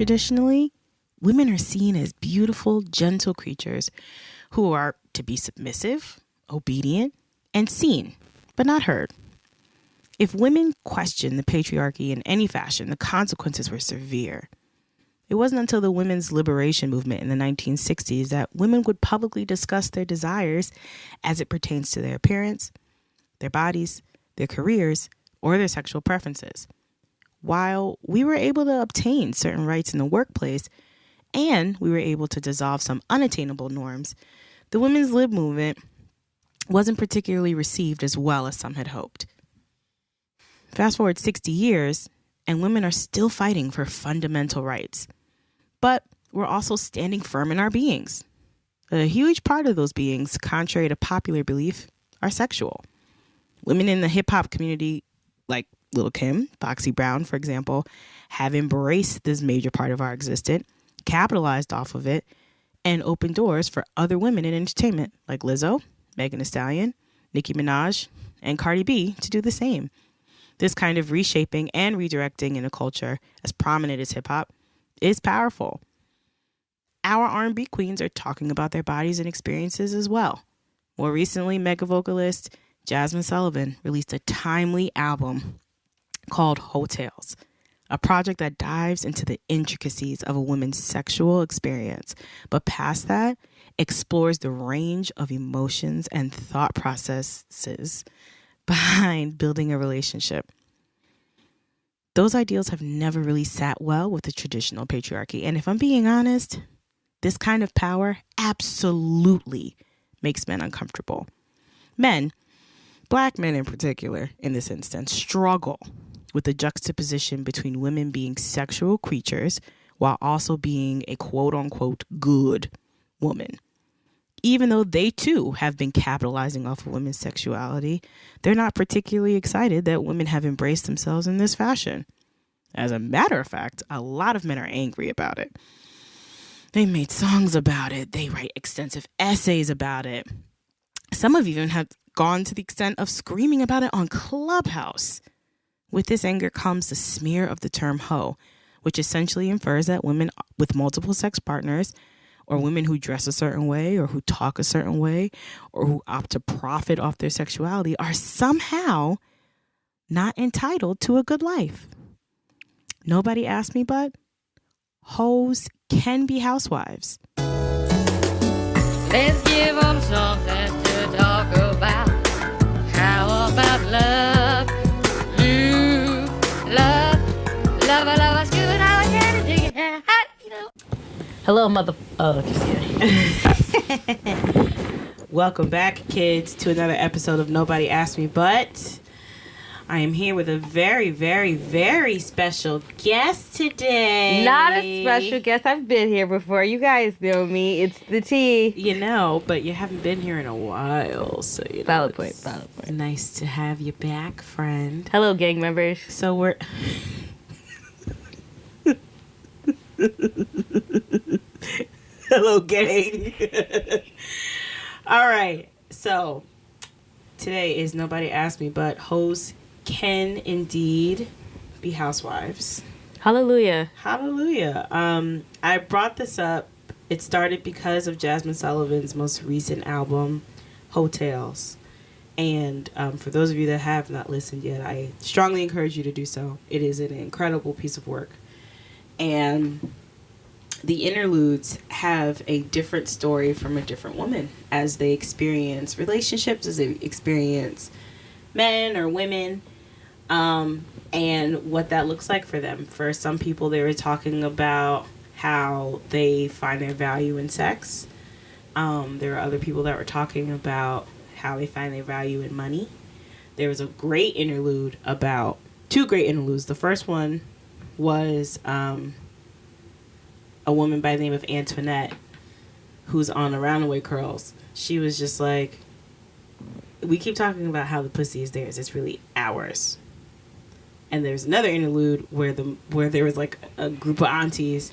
traditionally, women are seen as beautiful, gentle creatures who are to be submissive, obedient, and seen, but not heard. If women questioned the patriarchy in any fashion, the consequences were severe. It wasn't until the women's liberation movement in the 1960s that women would publicly discuss their desires as it pertains to their appearance, their bodies, their careers, or their sexual preferences. While we were able to obtain certain rights in the workplace and we were able to dissolve some unattainable norms, the women's lib movement wasn't particularly received as well as some had hoped. Fast forward 60 years, and women are still fighting for fundamental rights. But we're also standing firm in our beings. A huge part of those beings, contrary to popular belief, are sexual. Women in the hip-hop community, like Lil' Kim, Foxy Brown, for example, have embraced this major part of our existence, capitalized off of it, and opened doors for other women in entertainment, like Lizzo, Megan Thee Stallion, Nicki Minaj, and Cardi B, to do the same. This kind of reshaping and redirecting in a culture as prominent as hip-hop is powerful. Our R&B queens are talking about their bodies and experiences as well. More recently, mega vocalist Jazmine Sullivan released a timely album called Hotels, a project that dives into the intricacies of a woman's sexual experience, but past that, explores the range of emotions and thought processes behind building a relationship. Those ideals have never really sat well with the traditional patriarchy. And if I'm being honest, this kind of power absolutely makes men uncomfortable. Men, Black men in particular, in this instance, struggle with the juxtaposition between women being sexual creatures while also being a quote-unquote good woman. Even though they too have been capitalizing off of women's sexuality, they're not particularly excited that women have embraced themselves in this fashion. As a matter of fact, a lot of men are angry about it. They made songs about it. They write extensive essays about it. Some have even gone to the extent of screaming about it on Clubhouse. With this anger comes the smear of the term hoe, which essentially infers that women with multiple sex partners, or women who dress a certain way, or who talk a certain way, or who opt to profit off their sexuality, are somehow not entitled to a good life. Nobody asked me, but hoes can be housewives. Let's give them something to talk about. How about love? Love is good. I can't dig it. You know. Hello, just kidding. Welcome back, kids, to another episode of Nobody Asked Me But. I am here with a very, very, very special guest today. Not a special guest. I've been here before. You guys know me. It's the T. You know, but you haven't been here in a while, so you know. Valid point. Nice to have you back, friend. Hello, gang members. So we're... Hello, gang. All right. So today is Nobody Asked Me, but hoes can indeed be housewives. Hallelujah. Hallelujah. I brought this up. It started because of Jazmine Sullivan's most recent album, Hotels. And for those of you that have not listened yet, I strongly encourage you to do so. It is an incredible piece of work. And the interludes have a different story from a different woman as they experience relationships, as they experience men or women, and what that looks like for them. For some people, they were talking about how they find their value in sex. There are other people that were talking about how they find their value in money. There was a great interlude about, two great interludes. The first one was a woman by the name of Antoinette, who's on Around the Way Curls. She was just like, we keep talking about how the pussy is theirs. It's really ours. And there's another interlude where there was like a group of aunties.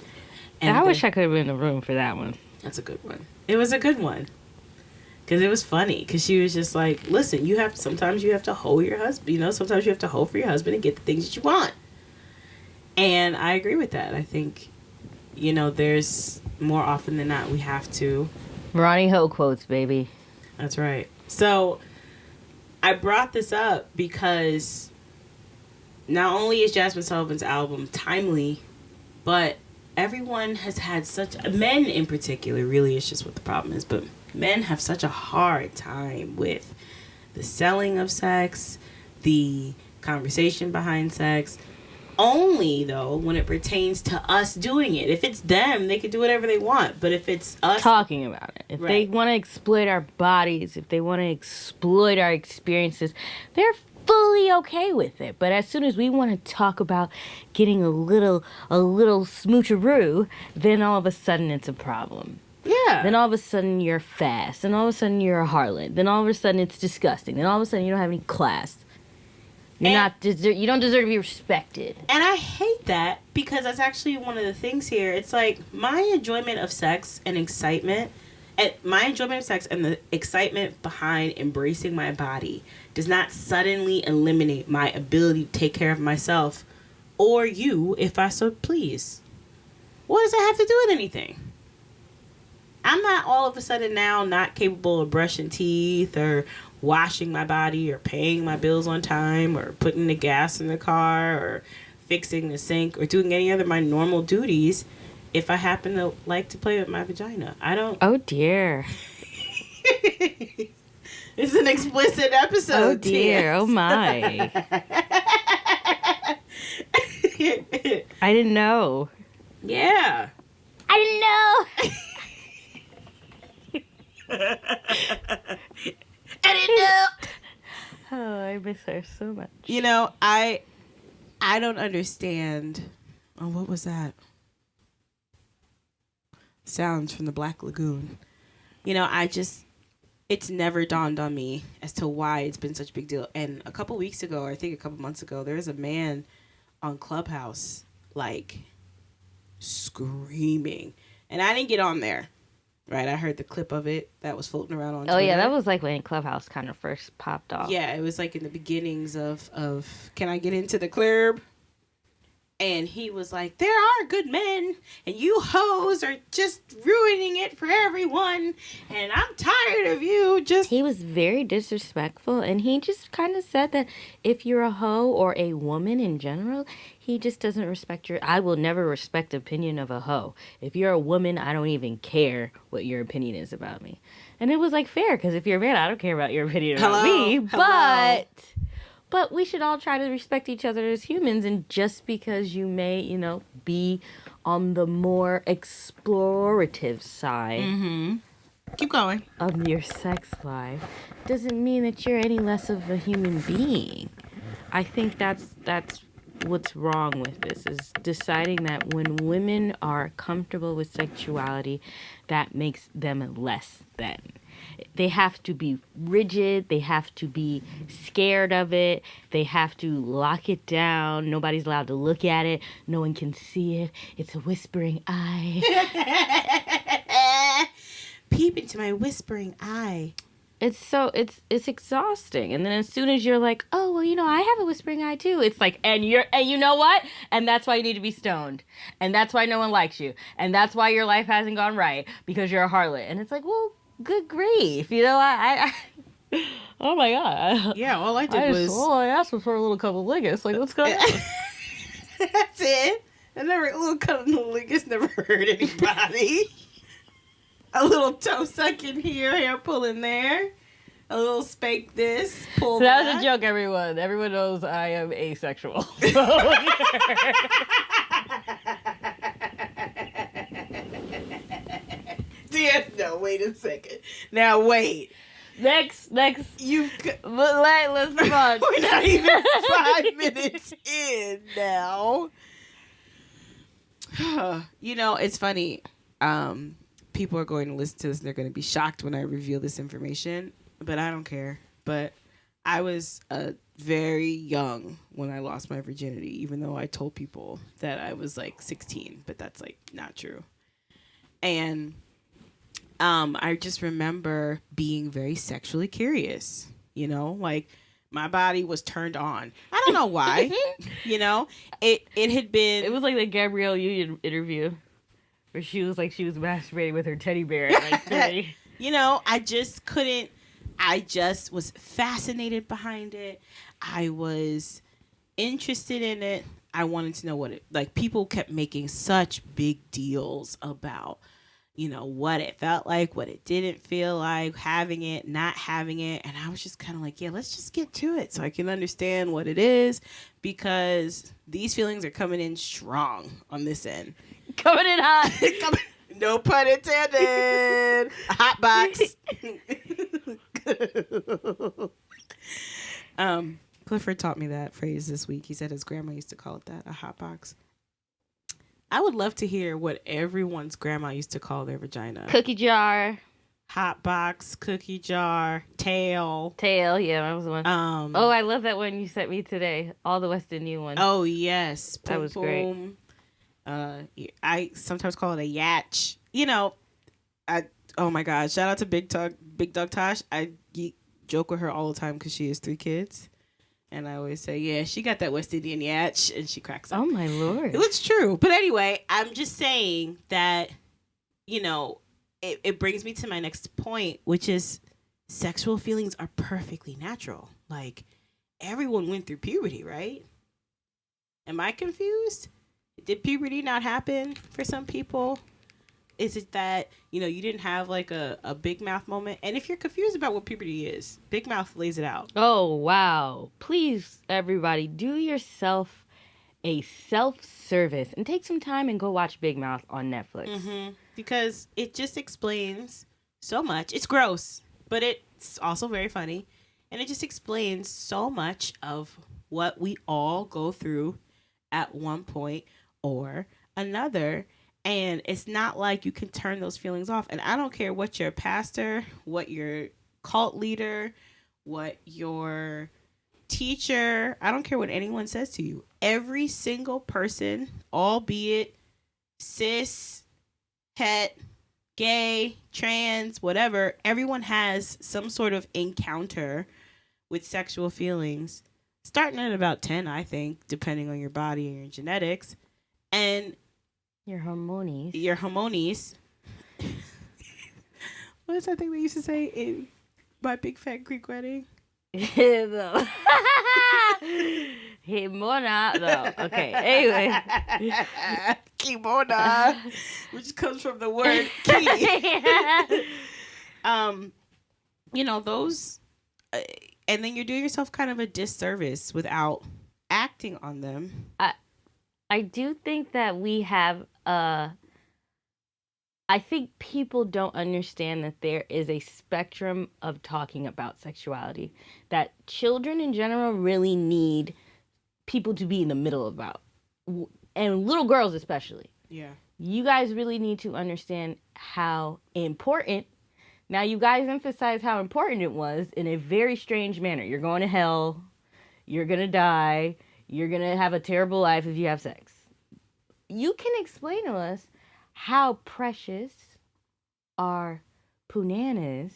And I wish I could have been in the room for that one. That's a good one. It was a good one. Because it was funny. Because she was just like, listen, sometimes you have to hoe your husband. You know, sometimes you have to hoe for your husband and get the things that you want. And I agree with that. I think you know, there's more often than not we have to. Ronnie Ho quotes, baby. That's right. So I brought this up because not only is Jasmine Sullivan's album timely, but everyone has had men in particular, really it's just what the problem is, but men have such a hard time with the selling of sex, the conversation behind sex, only though when it pertains to us doing it. If it's them, they can do whatever they want, but if it's us talking about it, if they want to exploit our bodies, if they want to exploit our experiences, they're fully okay with it. But as soon as we want to talk about getting a little smoocheroo, then all of a sudden it's a problem. Yeah. Then all of a sudden you're fast. Then all of a sudden you're a harlot. Then all of a sudden it's disgusting. Then all of a sudden you don't have any class. You don't deserve to be respected. And I hate that because that's actually one of the things here. It's like my enjoyment of sex and excitement, and the excitement behind embracing my body does not suddenly eliminate my ability to take care of myself or you if I so please. What does that have to do with anything? I'm not all of a sudden now not capable of brushing teeth or washing my body or paying my bills on time or putting the gas in the car or fixing the sink or doing any other of my normal duties if I happen to like to play with my vagina. I don't... Oh, dear. It's an explicit episode. Oh, dear. Oh, my. I didn't know. Yeah. I didn't know. I didn't know. Oh, I miss her so much. You know, I don't understand. Oh, what was that? Sounds from the Black Lagoon. You know, it's never dawned on me as to why it's been such a big deal. And a couple weeks ago, or I think a couple months ago, there was a man on Clubhouse, like, screaming. And I didn't get on there. Right, I heard the clip of it that was floating around on Twitter. Oh, yeah, that was like when Clubhouse kind of first popped off. Yeah, it was like in the beginnings of can I get into the club? And he was like, there are good men, and you hoes are just ruining it for everyone, and I'm tired of you just... He was very disrespectful, and he just kind of said that if you're a hoe or a woman in general, he just doesn't respect your... I will never respect the opinion of a hoe. If you're a woman, I don't even care what your opinion is about me. And it was like fair, because if you're a man, I don't care about your opinion about me, But we should all try to respect each other as humans, and just because you may, be on the more explorative side Keep going. of your sex life doesn't mean that you're any less of a human being. I think that's what's wrong with this, is deciding that when women are comfortable with sexuality, that makes them less than. They have to be rigid. They have to be scared of it. They have to lock it down. Nobody's allowed to look at it. No one can see it. It's a whispering eye. Peep into my whispering eye. It's exhausting. And then as soon as you're like, oh, well, I have a whispering eye too. It's like, and you know what? And that's why you need to be stoned. And that's why no one likes you. And that's why your life hasn't gone right, because you're a harlot. And it's like, well, good grief. I oh my God. Yeah, all I did all I asked was for a little couple ligas. Like, what's going on? That's it. A little couple ligas never hurt anybody. A little toe sucking here, hair pulling there. A little spank this, pull that. That was a joke, everyone. Everyone knows I am asexual. Yes, no, wait a second. Now, wait. Next. Let's move on. We're not even 5 minutes in now. It's funny. People are going to listen to this and they're going to be shocked when I reveal this information, but I don't care. But I was very young when I lost my virginity, even though I told people that I was like 16, but that's like not true. And I just remember being very sexually curious, like my body was turned on. I don't know why, it had been. It was like the Gabrielle Union interview. Where she was masturbating with her teddy bear at like 3. I just couldn't. I just was fascinated behind it. I was interested in it. I wanted to know what it, like, people kept making such big deals about, what it felt like, what it didn't feel like, having it, not having it. And I was just kind of like, yeah, let's just get to it so I can understand what it is, because these feelings are coming in strong on this end. Coming in hot. No pun intended. A hot box. Clifford taught me that phrase this week. He said his grandma used to call it that, a hot box. I would love to hear what everyone's grandma used to call their vagina. Cookie jar. Hot box, cookie jar, tail. Tail, yeah, that was the one. I love that one you sent me today. All the West Indian ones. Oh, yes. That was great. I sometimes call it a yatch. Oh my God. Shout out to Big Dog Tosh. I joke with her all the time because she has 3 kids. And I always say, yeah, she got that West Indian yatch, and she cracks up. Oh, my Lord. It's true. But anyway, I'm just saying that, it brings me to my next point, which is sexual feelings are perfectly natural. Like, everyone went through puberty, right? Am I confused? Did puberty not happen for some people? Is it that, you didn't have like a big mouth moment? And if you're confused about what puberty is, Big Mouth lays it out. Oh, wow. Please, everybody, do yourself a self-service and take some time and go watch Big Mouth on Netflix. Mm-hmm. Because it just explains so much. It's gross, but it's also very funny. And it just explains so much of what we all go through at one point or another. And it's not like you can turn those feelings off. And I don't care what your pastor, what your cult leader, what your teacher, I don't care what anyone says to you. Every single person, albeit cis, het, gay, trans, whatever, everyone has some sort of encounter with sexual feelings, starting at about 10, I think, depending on your body and your genetics. And your hormonies. What is that thing they used to say in my Big Fat Greek Wedding? Himona. No. Okay. Anyway. Kimona, which comes from the word ki. Those, and then you're doing yourself kind of a disservice without acting on them. I do think that we have I think people don't understand that there is a spectrum of talking about sexuality that children in general really need people to be in the middle about, and little girls especially. Yeah. You guys really need to understand how important. Now, you guys emphasize how important it was in a very strange manner. You're going to hell. You're going to die. You're going to have a terrible life if you have sex. You can explain to us how precious our punana is,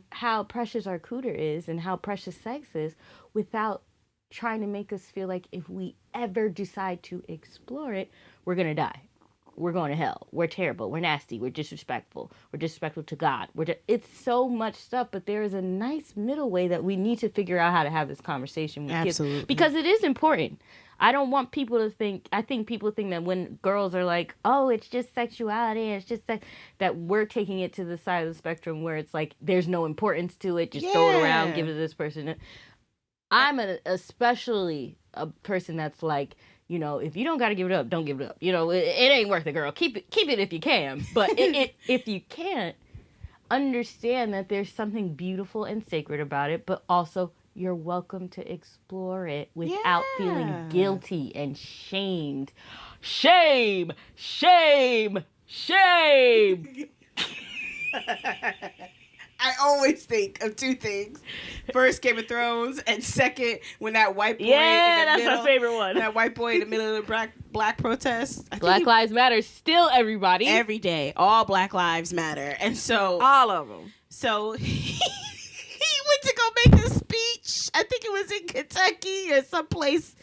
how precious our cooter is, and how precious sex is without trying to make us feel like if we ever decide to explore it, we're going to die. We're going to hell. We're terrible. We're nasty. We're disrespectful. We're disrespectful to God. It's so much stuff, but there is a nice middle way that we need to figure out how to have this conversation with kids. Because it is important. I don't want people to think, I think people think that when girls are like, oh, it's just sexuality, it's just sex, that we're taking it to the side of the spectrum where it's like, there's no importance to it, just throw it around, give it to this person. I'm especially a person that's like, if you don't got to give it up, don't give it up. It ain't worth it, girl. Keep it if you can. But if you can't, understand that there's something beautiful and sacred about it, but also you're welcome to explore it without feeling guilty and shamed. Shame! Shame! Shame! I always think of 2 things. First, Game of Thrones, and second, when that white boy in the that's middle, my favorite one. That white boy in the middle of the black protest. Black Lives Matter still, everybody. Every day. All Black Lives Matter. And so... all of them. So, he went to go make a speech. I think it was in Kentucky or someplace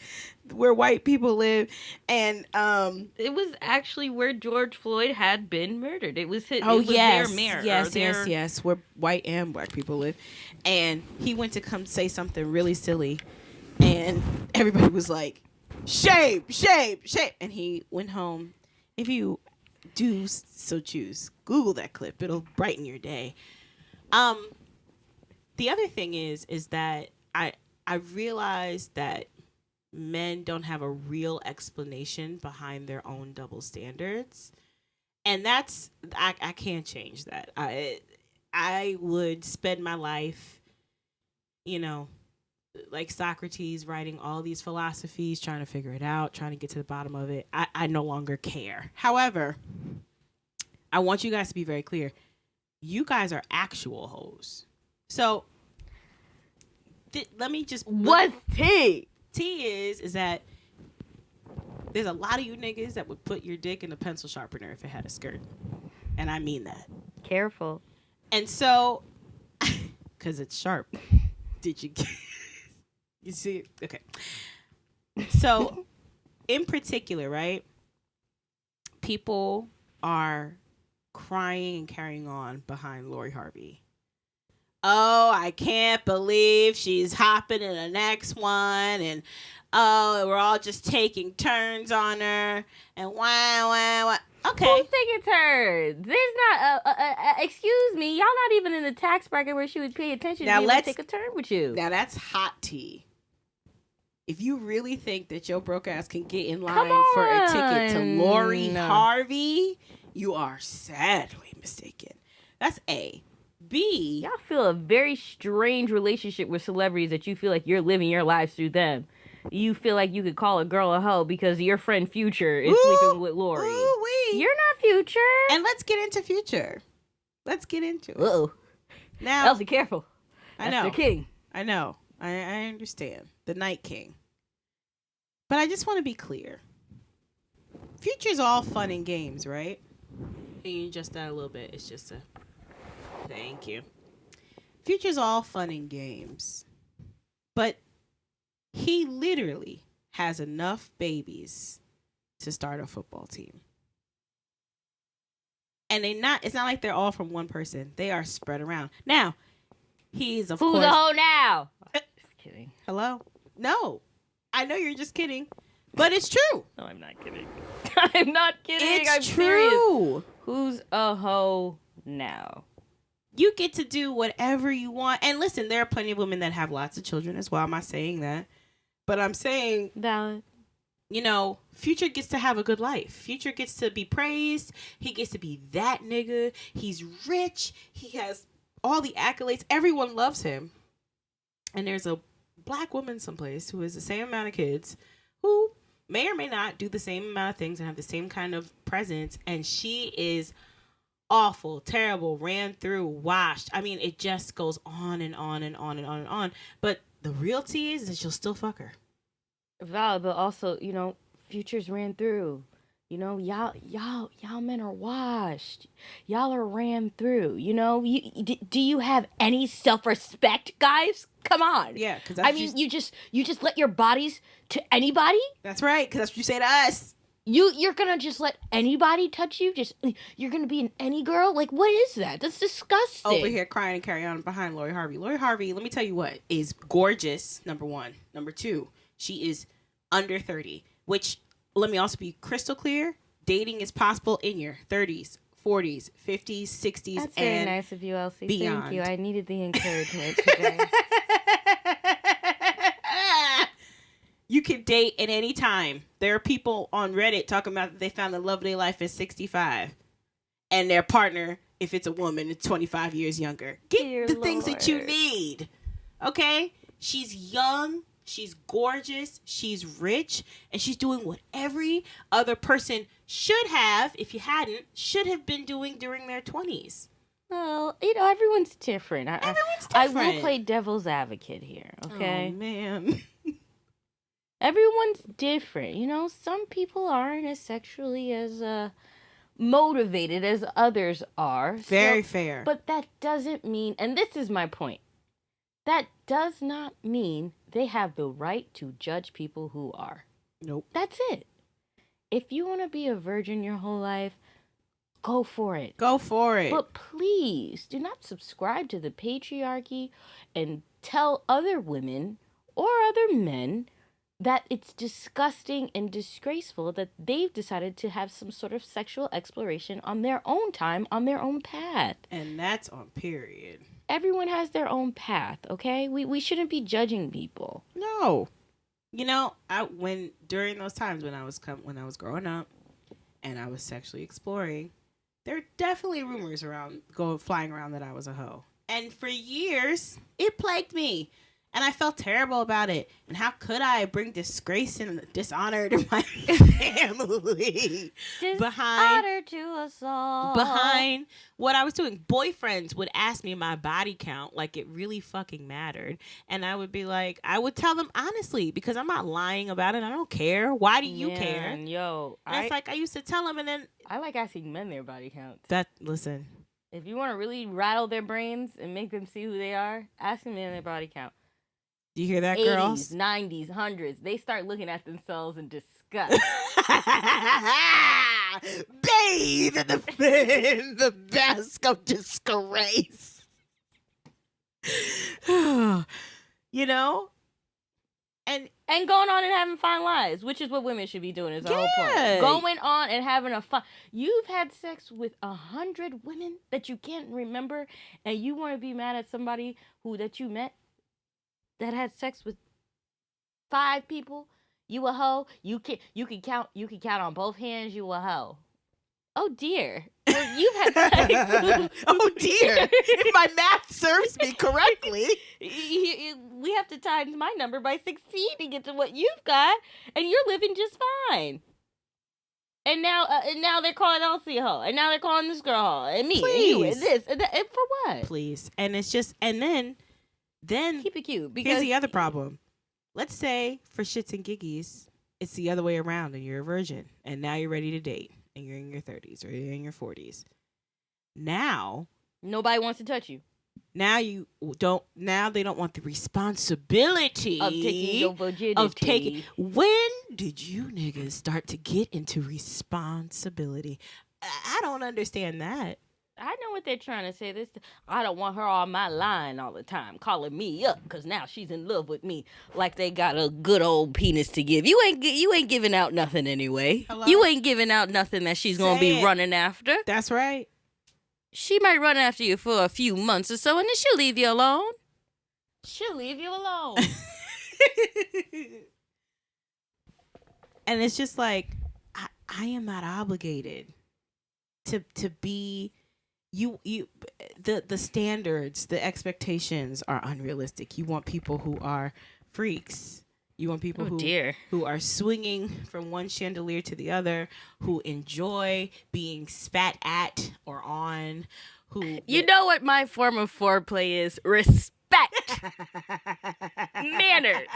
where white people live, and It was actually where George Floyd had been murdered. It was his. oh it was yes, their mayor. yes, where white and black people live, and he went to come say something really silly, and everybody was like, shame, shame, shame, and he went home. If you do so choose, Google that clip; it'll brighten your day. The other thing is that I realized that men don't have a real explanation behind their own double standards, and that's I can't change that. I would spend my life, you know, like Socrates, writing all these philosophies, trying to figure it out, trying to get to the bottom of it. I no longer care. However, I want you guys to be very clear. You guys are actual hoes. So let me just... What's tea? Tea is that there's a lot of you niggas that would put your dick in a pencil sharpener if it had a skirt. And I mean that. Careful. And so, because it's sharp. Did you... You see it? Okay. So, in particular, right? People are crying and carrying on behind Lori Harvey. Oh, I can't believe she's hopping in the next one. And, oh, we're all just taking turns on her. And why. Okay. Who's taking turns? There's not excuse me. Y'all not even in the tax bracket where she would pay attention now to let's take a turn with you. Now, that's hot tea. If you really think that your broke ass can get in line for a ticket to Lori Harvey, you are sadly mistaken. That's A. B. Y'all feel a very strange relationship with celebrities that you feel like you're living your lives through them. You feel like you could call a girl a hoe because your friend Future is sleeping with Lori. You're not Future. And let's get into Future. Let's get into it. Uh-oh. Now, Elsie, careful. I know. That's the king. I know. I understand. The Night King. But I just want to be clear. Future's all fun and games, right? Can you adjust that a little bit? It's just a... Thank you. Future's all fun and games. But he literally has enough babies to start a football team. And it's not like they're all from one person. They are spread around. Now, he's of course... Who's a hoe now? Just kidding. Hello? No. I know you're just kidding. But it's true. No, I'm not kidding. I'm not kidding. It's I'm true. Serious. Who's a hoe now? You get to do whatever you want. And listen, there are plenty of women that have lots of children as well. I'm not saying that. But I'm saying, valid. You know, Future gets to have a good life. Future gets to be praised. He gets to be that nigga. He's rich. He has all the accolades. Everyone loves him. And there's a black woman someplace who has the same amount of kids who may or may not do the same amount of things and have the same kind of presence. And she is awful, terrible, ran through, washed. I mean, it just goes on and on and on and on and on. But the real tea is that you'll still fuck her. Valid, but also, you know, Futures ran through. You know, y'all men are washed. Y'all are ran through. You know, do you have any self-respect, guys? Come on. Yeah, because I mean, you just let your bodies to anybody. That's right, because that's what you say to us. You're gonna just let anybody touch you? You're gonna be an any girl? Like, what is that? That's disgusting. Over here crying and carrying on behind Lori Harvey. Lori Harvey, let me tell you what, is gorgeous, number one. Number two, she is under 30, which, let me also be crystal clear, dating is possible in your 30s, 40s, 50s, 60s, That's and very nice of you, Elsie. beyond. Thank you. I needed the encouragement today. You can date at any time. There are people on Reddit talking about that they found the love of their life at 65. And their partner, if it's a woman, is 25 years younger. Get Dear the things that you Lord. need. Okay? She's young. She's gorgeous. She's rich. And she's doing what every other person should have, if you hadn't, should have been doing during their 20s. Well, you know, everyone's different. Everyone's I different. will play devil's advocate here, okay? Oh, man. Everyone's different. You know, some people aren't as sexually as motivated as others are. Very fair. But that doesn't mean, and this is my point, that does not mean they have the right to judge people who are. Nope. That's it. If you want to be a virgin your whole life, go for it. Go for it. But please do not subscribe to the patriarchy and tell other women or other men that it's disgusting and disgraceful that they've decided to have some sort of sexual exploration on their own time, on their own path. And that's on period. Everyone has their own path, okay? We shouldn't be judging people. No. You know, during those times when I was growing up and I was sexually exploring, there are definitely rumors flying around that I was a hoe. And for years, it plagued me. And I felt terrible about it. And how could I bring disgrace and dishonor to my family? Dishonor to us all. Behind what I was doing. Boyfriends would ask me my body count like it really fucking mattered. And I would be like, I would tell them honestly because I'm not lying about it. I don't care. Why do you care? And it's like I used to tell them and then. I like asking men their body counts. Listen. If you want to really rattle their brains and make them see who they are, ask them their body count. Do you hear that, 80s, girls? 90s, 100s. They start looking at themselves in disgust. Bathe in the bask of disgrace. You know? And going on and having fun lives, which is what women should be doing is the whole point. Going on and having a fun. You've had sex with 100 women that you can't remember, and you want to be mad at somebody that you met that had sex with 5 people. You a hoe. You can count on both hands. You a hoe. Oh dear. Well, you've had sex. Oh dear. If my math serves me correctly, we have to times my number by 16 to get to what you've got, and you're living just fine. And now they're calling Elsie a hoe, and now they're calling this girl a hoe, and me, please. and you, and this, and that, and for what? Please. And it's just, and then keep it cute. Because here's the other problem. Let's say for shits and giggies, it's the other way around, and you're a virgin, and now you're ready to date, and you're in your 30s or you're in your 40s. Now, nobody wants to touch you. Now Now they don't want the responsibility of taking your virginity. When did you niggas start to get into responsibility? I don't understand that. I know what they're trying to say. I don't want her on my line all the time, calling me up because now she's in love with me, like they got a good old penis to give. You ain't giving out nothing anyway. Hello? You ain't giving out nothing that she's gonna be running after. That's right. She might run after you for a few months or so, and then she'll leave you alone. She'll leave you alone. And it's just like I am not obligated to be. The standards, the expectations are unrealistic. You want people who are freaks. You want people who are swinging from one chandelier to the other, who enjoy being spat at or on. You know what my form of foreplay is? Respect. Manners.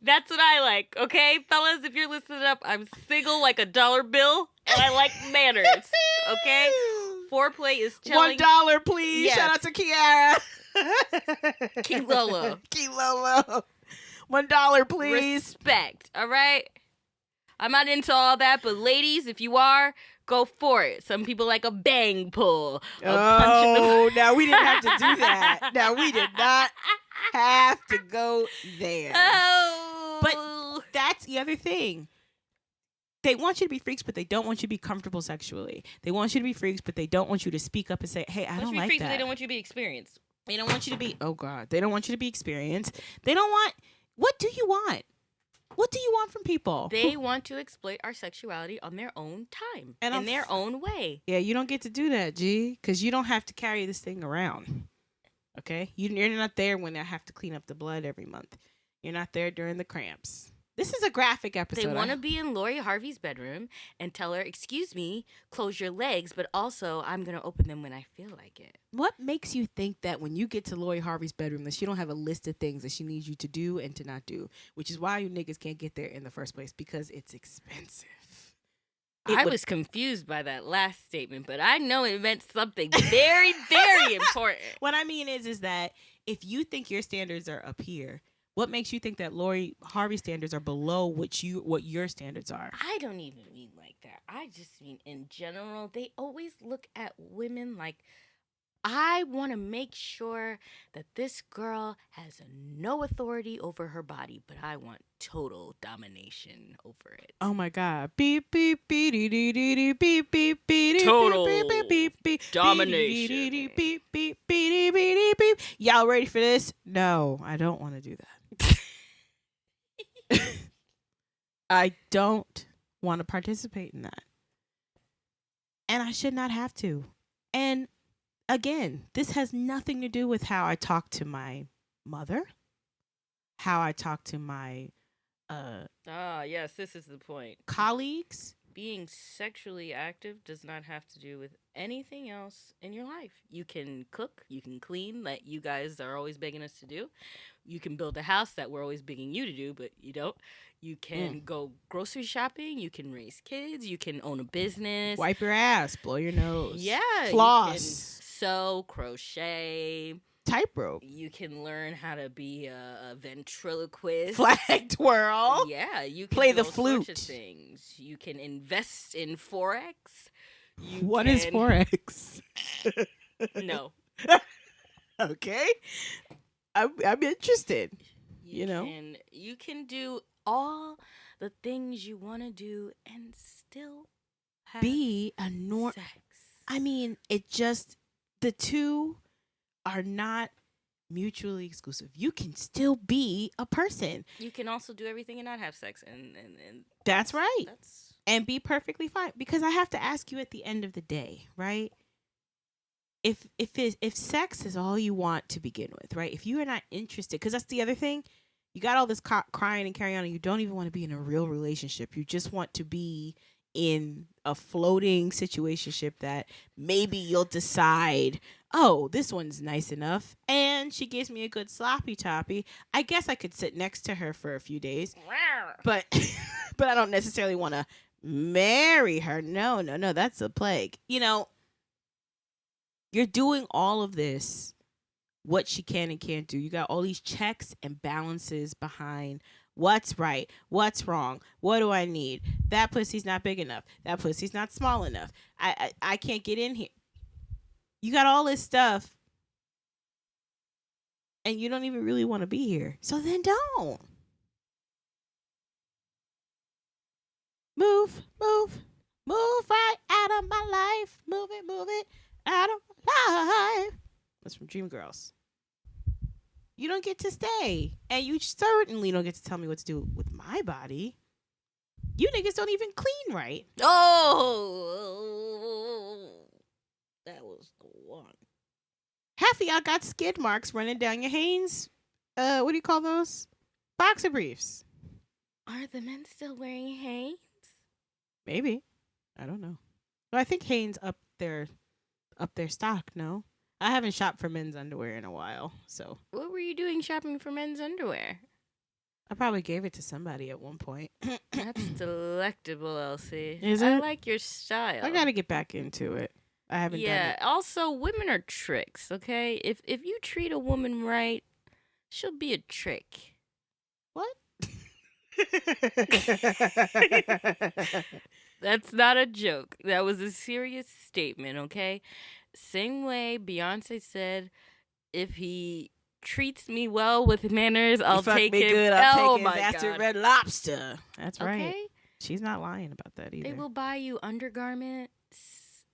That's what I like, okay? Fellas, if you're listening up, I'm single like a dollar bill, and I like manners, okay? Foreplay is telling... $1, please. Yes. Shout out to Kiara. Kilolo. $1, please. Respect, all right? I'm not into all that, but ladies, if you are, go for it. Some people like a bang pull. Now we didn't have to do that. Now we did not have to go there. Oh. But that's the other thing. They want you to be freaks, but they don't want you to be comfortable sexually. They want you to be freaks, but they don't want you to speak up and say, hey, I don't like freaks, that. They don't want you to be experienced. They don't want you to be, oh God, they don't want you to be experienced. They don't want, what do you want? What do you want from people? They want to exploit our sexuality on their own time and in their own way. Yeah, you don't get to do that, G, because you don't have to carry this thing around. Okay? You're not there when I have to clean up the blood every month. You're not there during the cramps. This is a graphic episode. They want to be in Lori Harvey's bedroom and tell her, excuse me, close your legs, but also I'm going to open them when I feel like it. What makes you think that when you get to Lori Harvey's bedroom that she don't have a list of things that she needs you to do and to not do, which is why you niggas can't get there in the first place, because it's expensive. I was confused by that last statement, but I know it meant something very, very important. What I mean is that if you think your standards are up here, What makes you think that Lori Harvey standards are below what your standards are? I don't even mean like that. I just mean in general, they always look at women like, I want to make sure that this girl has no authority over her body, but I want total domination over it. Oh my God. Beep, beep, beep, dee, dee, dee, dee, beep, beep, beep, Total beep, beep, beep, beep, domination. beep, beep, beep, beep, beep, beep, beep. Y'all ready for this? No, I don't want to do that. I don't want to participate in that. And I should not have to. And again, this has nothing to do with how I talk to my mother, how I talk to my yes, this is the point. colleagues. Being sexually active does not have to do with anything else in your life. You can cook, you can clean, like you guys are always begging us to do. You can build a house that we're always begging you to do, but you don't. You can go grocery shopping, you can raise kids, you can own a business. Wipe your ass, blow your nose. Yeah. Floss. You can sew, crochet. Tightrope. You can learn how to be a ventriloquist. Flag twirl. Yeah, you can Play do the all sorts of flute. things. You can invest in Forex. What is Forex? No. Okay. I'm interested. You know? You can do all the things you want to do and still have Be a sex. I mean, the two are not mutually exclusive. You can still be a person. You can also do everything and not have sex, and That's right. That's And be perfectly fine. Because I have to ask you at the end of the day, right? If sex is all you want to begin with, right? If you are not interested, because that's the other thing, you got all this crying and carrying on, and you don't even want to be in a real relationship. You just want to be in a floating situationship that maybe you'll decide, oh, this one's nice enough, and she gives me a good sloppy toppy. I guess I could sit next to her for a few days, but I don't necessarily want to marry her. No, that's a plague. You know, you're doing all of this, what she can and can't do. You got all these checks and balances behind what's right, what's wrong, what do I need? That pussy's not big enough. That pussy's not small enough. I can't get in here. You got all this stuff, and you don't even really want to be here. So then don't. Move right out of my life. Move it out of my life. That's from Dreamgirls. You don't get to stay. And you certainly don't get to tell me what to do with my body. You niggas don't even clean right. Oh, that was the one. Half of y'all got skid marks running down your Hanes. What do you call those? Boxer briefs. Are the men still wearing Hanes? Maybe. I don't know. Well, I think Hanes up their stock, no? I haven't shopped for men's underwear in a while, so. What were you doing shopping for men's underwear? I probably gave it to somebody at one point. That's delectable, Elsie. Is I it? like your style. I gotta get back into it. I haven't done it. Also, women are tricks, okay? If you treat a woman right, she'll be a trick. What? That's not a joke. That was a serious statement, okay? Same way Beyonce said, if he treats me well with manners, I'll take him. Good, I'll take my his ass to God. Red Lobster. That's right. Okay? She's not lying about that either. They will buy you undergarments.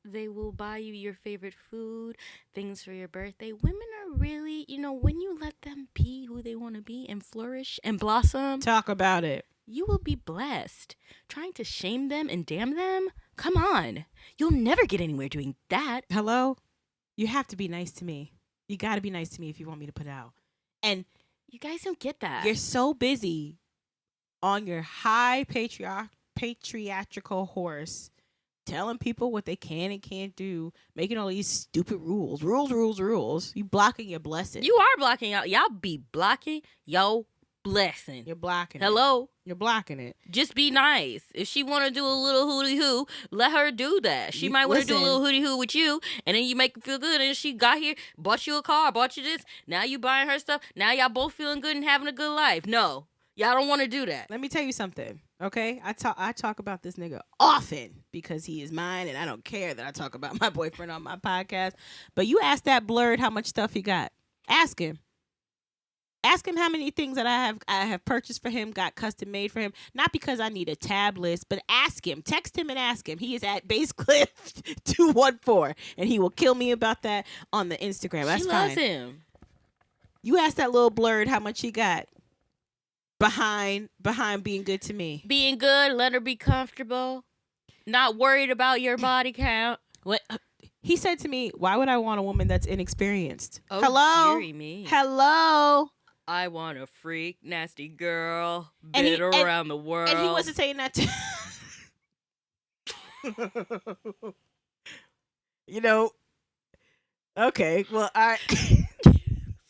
They will buy you your favorite food, things for your birthday. Women are really, when you let them be who they want to be and flourish and blossom, Talk about it. you will be blessed. Trying to shame them and damn them? Come on. You'll never get anywhere doing that. Hello? You have to be nice to me. You got to be nice to me if you want me to put out. And You guys don't get that. you're so busy on your high patriarchal horse telling people what they can and can't do, making all these stupid rules. Rules. You blocking your blessing. You are blocking out. Y'all be blocking your Listen. You're blocking it. Hello? You're blocking it. Just be nice. If she want to do a little hooty hoo, let her do that. She might want to do a little hooty hoo with you, and then you make her feel good. And she got here, bought you a car, bought you this. Now you buying her stuff. Now y'all both feeling good and having a good life. No, y'all don't want to do that. Let me tell you something, okay? I talk about this nigga often because he is mine, and I don't care that I talk about my boyfriend on my podcast. But you ask that blurred how much stuff he got. Ask him. Ask him how many things that I have purchased for him, got custom made for him. Not because I need a tab list, but ask him. Text him and ask him. He is at Basecliff 214, and he will kill me about that on the Instagram. That's fine. She loves him. You ask that little blurred how much he got behind being good to me. Being good, let her be comfortable. Not worried about your body count. What he said to me, why would I want a woman that's inexperienced? Oh, hello? dearie me. Hello? I want a freak, nasty girl, bit around the world. And he wasn't saying that to... You know, okay, well,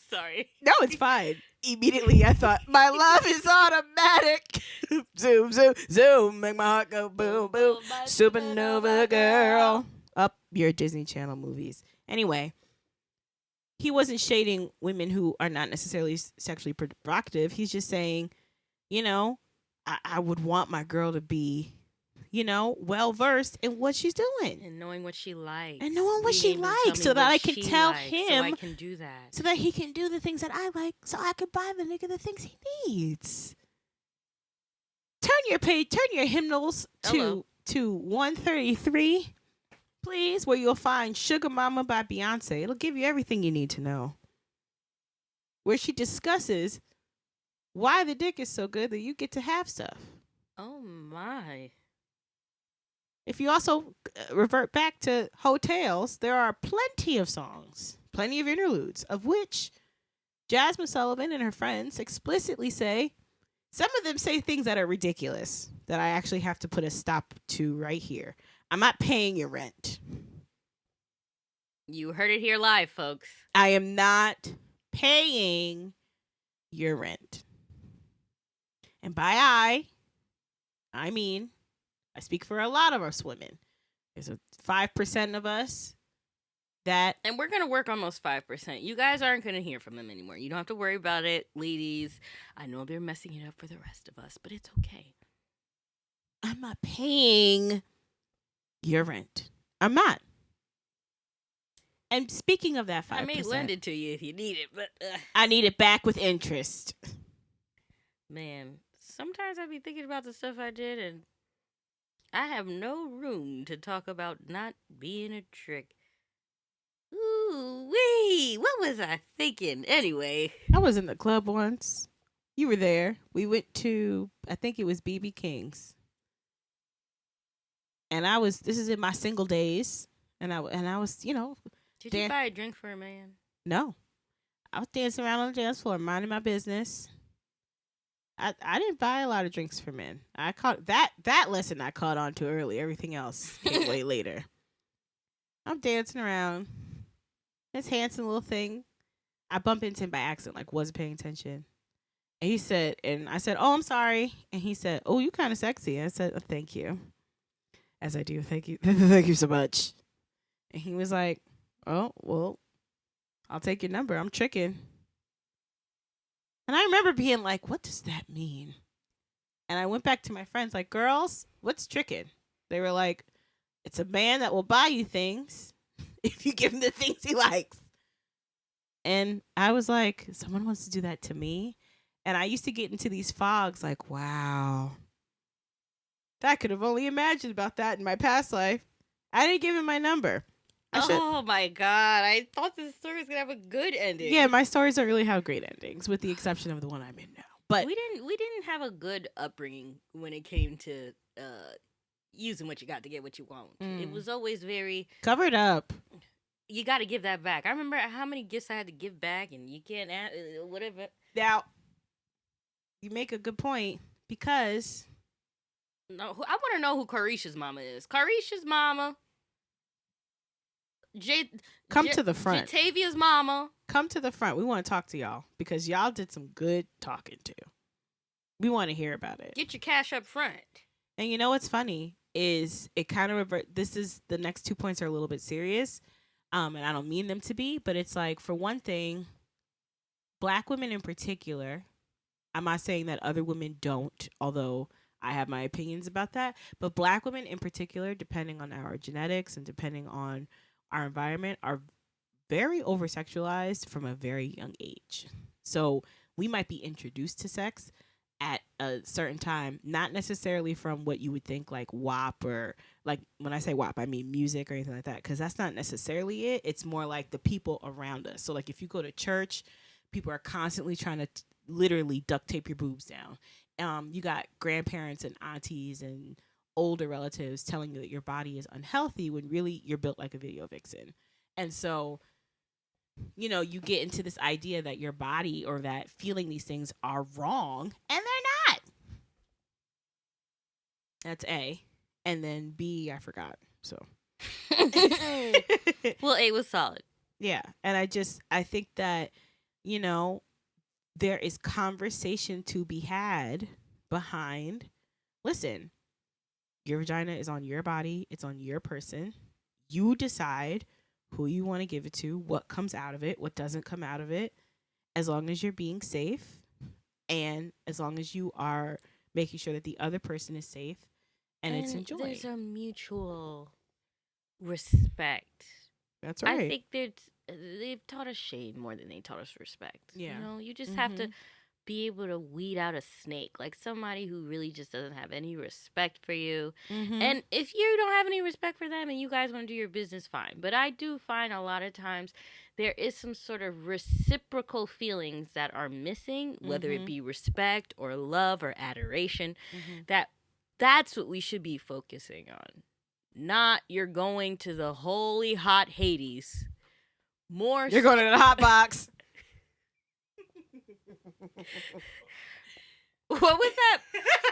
Sorry. No, it's fine. Immediately, I thought, my love is automatic. Zoom, zoom, zoom, make my heart go boom, boom. Supernova girl. Up your Disney Channel movies. Anyway, he wasn't shading women who are not necessarily sexually provocative. He's just saying, you know, I would want my girl to be, you know, well versed in what she's doing. And knowing what she likes. And knowing what she likes so that I can tell him. So I can do that. So that he can do the things that I like so I can buy the nigga the things he needs. Turn your hymnals to 133. Please, where you'll find Sugar Mama by Beyonce. It'll give you everything you need to know. Where she discusses why the dick is so good that you get to have stuff. Oh, my. If you also revert back to Hotels, there are plenty of songs, plenty of interludes, of which Jasmine Sullivan and her friends explicitly say, some of them say things that are ridiculous, that I actually have to put a stop to right here. I'm not paying your rent. You heard it here live, folks. I am not paying your rent. And by I mean, I speak for a lot of us women. There's a 5% of us that... And we're going to work on those 5%. You guys aren't going to hear from them anymore. You don't have to worry about it, ladies. I know they're messing it up for the rest of us, but it's okay. I'm not paying your rent. I'm not. And speaking of that 5%... I may lend it to you if you need it, but... I need it back with interest. Man, sometimes I be thinking about the stuff I did, and I have no room to talk about not being a trick. Ooh, wee! What was I thinking? Anyway. I was in the club once. You were there. We went to, I think it was BB King's. And this is in my single days. And I was, you know. Did you buy a drink for a man? No. I was dancing around on the dance floor, minding my business. I didn't buy a lot of drinks for men. I caught that lesson I caught on to early. Everything else came way later. I'm dancing around. This handsome little thing. I bumped into him by accident, like wasn't paying attention. And he said, and I said, oh, I'm sorry. And he said, oh, you kind of sexy. And I said, oh, thank you. As I do. Thank you. Thank you so much. And he was like, oh, well, I'll take your number. I'm tricking. And I remember being like, what does that mean? And I went back to my friends like, girls, what's tricking? They were like, it's a man that will buy you things if you give him the things he likes. And I was like, someone wants to do that to me? And I used to get into these fogs like, wow. I could have only imagined about that in my past life. I didn't give him my number. Oh my God. I thought this story was going to have a good ending. Yeah, my stories don't really have great endings, with the exception of the one I'm in now. But we didn't have a good upbringing when it came to using what you got to get what you want. It was always very... covered up. You got to give that back. I remember how many gifts I had to give back, and you can't add whatever. Now, you make a good point, because... No, I want to know who Carisha's mama is. Carisha's mama. Come to the front. Jatavia's mama. Come to the front. We want to talk to y'all, because y'all did some good talking to. We want to hear about it. Get your cash up front. And you know what's funny is it kind of this is the next 2 points are a little bit serious. And I don't mean them to be, but it's like, for one thing, Black women in particular, I'm not saying that other women don't, although I have my opinions about that, but Black women in particular, depending on our genetics and depending on our environment, are very over-sexualized from a very young age. So we might be introduced to sex at a certain time, not necessarily from what you would think like WAP, or like, when I say WAP, I mean music or anything like that, because that's not necessarily it. It's more like the people around us. So like if you go to church, people are constantly trying to literally duct tape your boobs down. You got grandparents and aunties and older relatives telling you that your body is unhealthy when really you're built like a video vixen. And so, you know, you get into this idea that your body or that feeling these things are wrong, and they're not. That's A. And then B, I forgot. So. Well, A was solid. Yeah. And I think that, you know, there is conversation to be had behind, listen, your vagina is on your body. It's on your person. You decide who you want to give it to, what comes out of it, what doesn't come out of it, as long as you're being safe and as long as you are making sure that the other person is safe and it's enjoying. There's a mutual respect. That's right. I think they've taught us shame more than they taught us respect. Yeah. You know, you just have to be able to weed out a snake, like somebody who really just doesn't have any respect for you. And if you don't have any respect for them and you guys want to do your business, fine. But I do find a lot of times there is some sort of reciprocal feelings that are missing, whether it be respect or love or adoration. That's what we should be focusing on. Not you're going to the holy hot Hades. You're going to the hot box. What was that?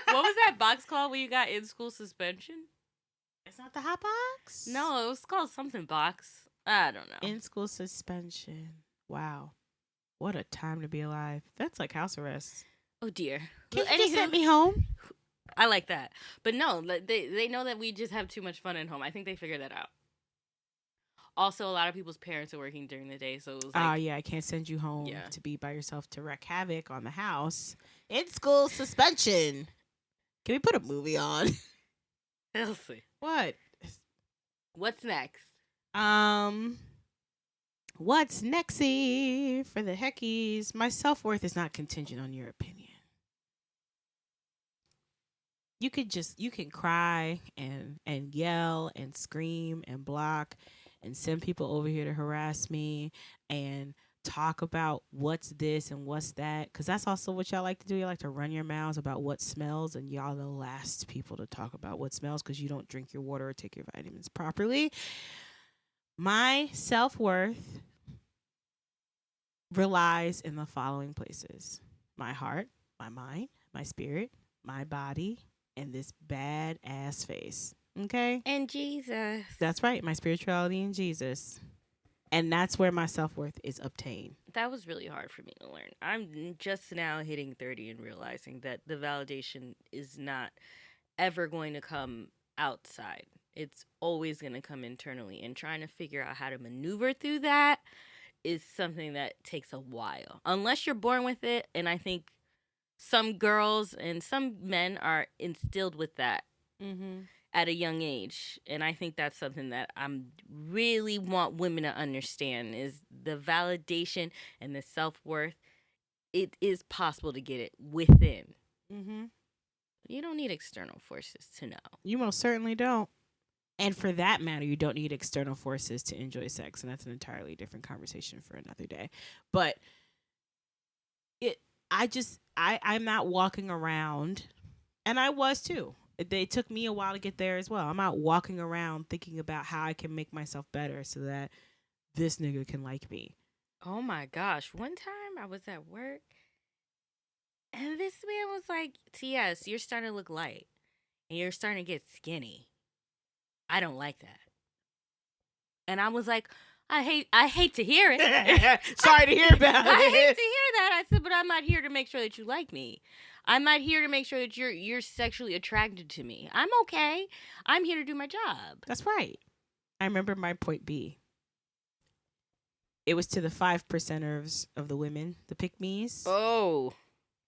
What was that box called when you got in school suspension? It's not the hot box? No, it was called something box. I don't know. In school suspension. Wow. What a time to be alive. That's like house arrest. Oh dear. Can you just send me home? I like that. But no, they know that we just have too much fun at home. I think they figured that out. Also, a lot of people's parents are working during the day, so it was like... yeah, I can't send you home to be by yourself to wreak havoc on the house. In school suspension. Can we put a movie on? We'll see. What? What's next? What's nexty for the heckies? My self-worth is not contingent on your opinion. You can cry and yell and scream and block and send people over here to harass me and talk about what's this and what's that, because that's also what y'all like to do. You like to run your mouths about what smells, and y'all the last people to talk about what smells because you don't drink your water or take your vitamins properly. My self-worth relies in the following places: my heart, my mind, my spirit, my body, and this badass face. Okay? And Jesus. That's right. My spirituality in Jesus. And that's where my self-worth is obtained. That was really hard for me to learn. I'm just now hitting 30 and realizing that the validation is not ever going to come outside. It's always going to come internally. And trying to figure out how to maneuver through that is something that takes a while. Unless you're born with it. And I think some girls and some men are instilled with that. At a young age. And I think that's something that I really want women to understand, is the validation and the self-worth. It is possible to get it within. You don't need external forces to know. You most certainly don't. And for that matter, you don't need external forces to enjoy sex. And that's an entirely different conversation for another day. But I'm not walking around, and I was too. It took me a while to get there as well. I'm out walking around thinking about how I can make myself better so that this nigga can like me. Oh my gosh. One time I was at work and this man was like, T.S., you're starting to look light and you're starting to get skinny. I don't like that. And I was like, I hate to hear it. Sorry to hear about it. I hate to hear that. I said, but I'm not here to make sure that you like me. I'm not here to make sure that you're sexually attracted to me. I'm okay. I'm here to do my job. That's right. I remember my point B. It was to the 5%ers of the women, the pick-me's. Oh,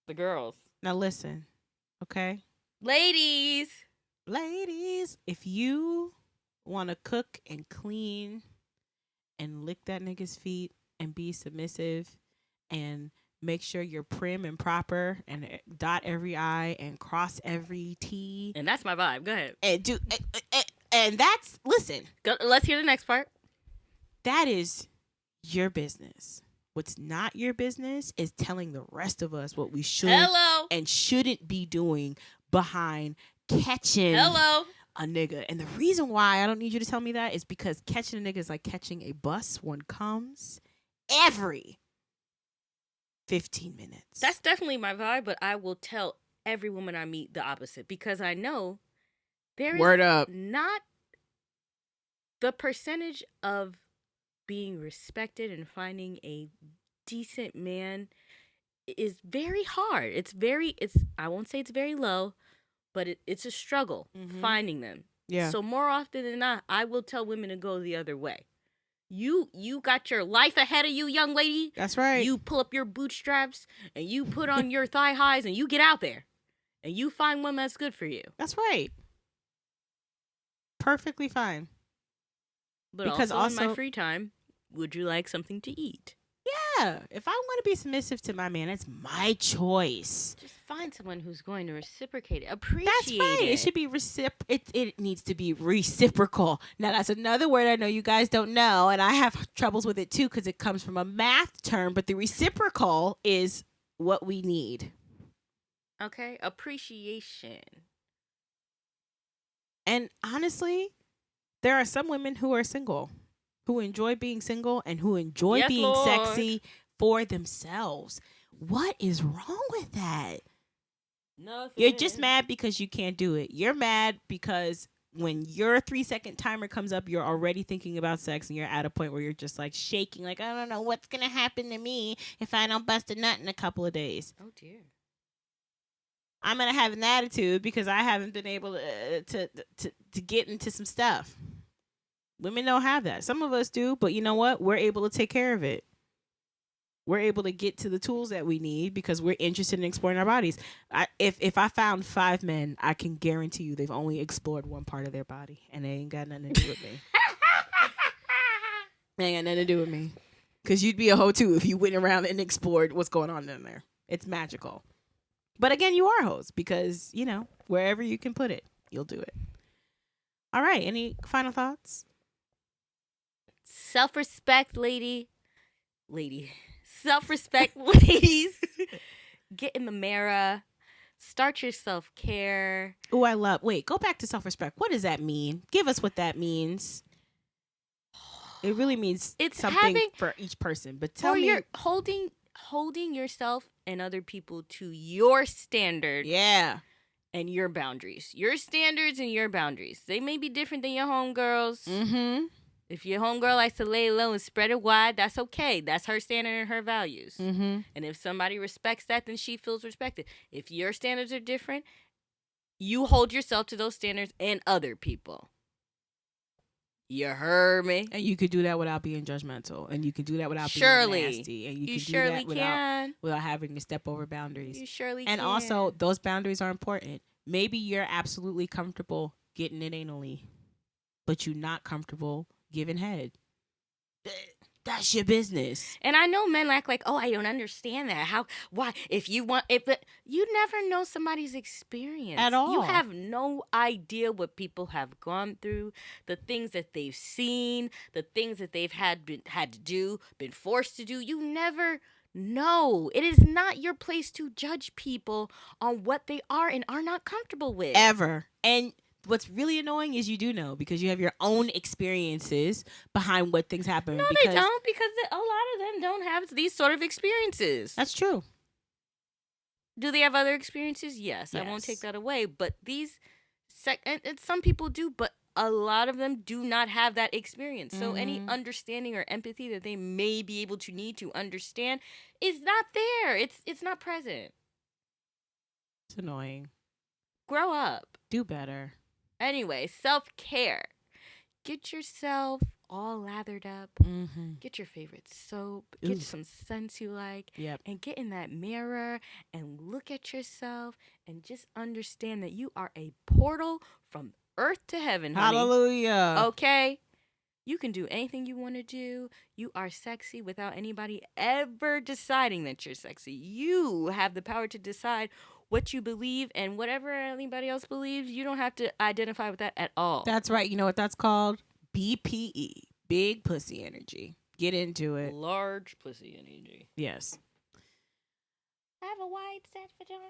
the girls. Now listen, okay? Ladies, if you want to cook and clean and lick that nigga's feet and be submissive and make sure you're prim and proper and dot every I and cross every T. And that's my vibe. Go ahead. And that's, listen. Let's hear the next part. That is your business. What's not your business is telling the rest of us what we should and shouldn't be doing behind catching a nigga. And the reason why I don't need you to tell me that is because catching a nigga is like catching a bus. One comes every 15 minutes. That's definitely my vibe, but I will tell every woman I meet the opposite because I know there is not the percentage of being respected and finding a decent man is very hard. I won't say it's very low, but it's a struggle finding them. Yeah. So more often than not, I will tell women to go the other way. You got your life ahead of you, young lady. That's right. You pull up your bootstraps and you put on your thigh highs and you get out there and you find one that's good for you. That's right. Perfectly fine. But because also in my free time, would you like something to eat? Yeah. If I want to be submissive to my man, it's my choice. Just find someone who's going to reciprocate it. Appreciate That's right. It should be it needs to be reciprocal. Now, that's another word I know you guys don't know, and I have troubles with it too because it comes from a math term, but the reciprocal is what we need. Okay. Appreciation. And honestly, there are some women who are single, who enjoy being single and who enjoy being sexy for themselves. What is wrong with that? Nothing. You're just mad because you can't do it. You're mad because when your 3-second timer comes up, you're already thinking about sex and you're at a point where you're just like shaking, like, I don't know what's going to happen to me if I don't bust a nut in a couple of days. Oh, dear. I'm going to have an attitude because I haven't been able to get into some stuff. Women don't have that. Some of us do, but you know what? We're able to take care of it. We're able to get to the tools that we need because we're interested in exploring our bodies. If I found 5 men, I can guarantee you they've only explored one part of their body, and they ain't got nothing to do with me. They ain't got nothing to do with me. Because you'd be a hoe, too, if you went around and explored what's going on in there. It's magical. But again, you are hoes because, you know, wherever you can put it, you'll do it. All right. Any final thoughts? Self-respect, lady. Self-respect, ladies. Get in the mirror. Start your self-care. Oh, wait, go back to self-respect. What does that mean? Give us what that means. It really means it's something for each person. But tell me. You're holding yourself and other people to your standard. Yeah. And your boundaries. Your standards and your boundaries. They may be different than your homegirls. Mm-hmm. If your homegirl likes to lay low and spread it wide, that's okay. That's her standard and her values. Mm-hmm. And if somebody respects that, then she feels respected. If your standards are different, you hold yourself to those standards and other people. You heard me? And you could do that without being judgmental. And you can do that without being nasty. And you can do that without having to step over boundaries. You surely can. And also, those boundaries are important. Maybe you're absolutely comfortable getting it anally, but you're not comfortable giving head. That's your business. And I know men act like, oh, I don't understand that. Why? You never know somebody's experience. At all. You have no idea what people have gone through, the things that they've seen, the things that they've had to do, been forced to do. You never know. It is not your place to judge people on what they are and are not comfortable with. Ever. And what's really annoying is you do know because you have your own experiences behind what things happen. No, they don't because a lot of them don't have these sort of experiences. That's true. Do they have other experiences? Yes. I won't take that away. But and some people do, but a lot of them do not have that experience. So any understanding or empathy that they may be able to need to understand is not there. It's not present. It's annoying. Grow up. Do better. Anyway, self-care. Get yourself all lathered up. Mm-hmm. Get your favorite soap. Ooh. Get some scents you like. Yep. And get in that mirror and look at yourself and just understand that you are a portal from earth to heaven, honey. Hallelujah. Okay? You can do anything you want to do. You are sexy without anybody ever deciding that you're sexy. You have the power to decide what you believe, and whatever anybody else believes, you don't have to identify with that at all. That's right. You know what that's called? BPE. Big pussy energy. Get into it. Large pussy energy. Yes. I have a wide set vagina.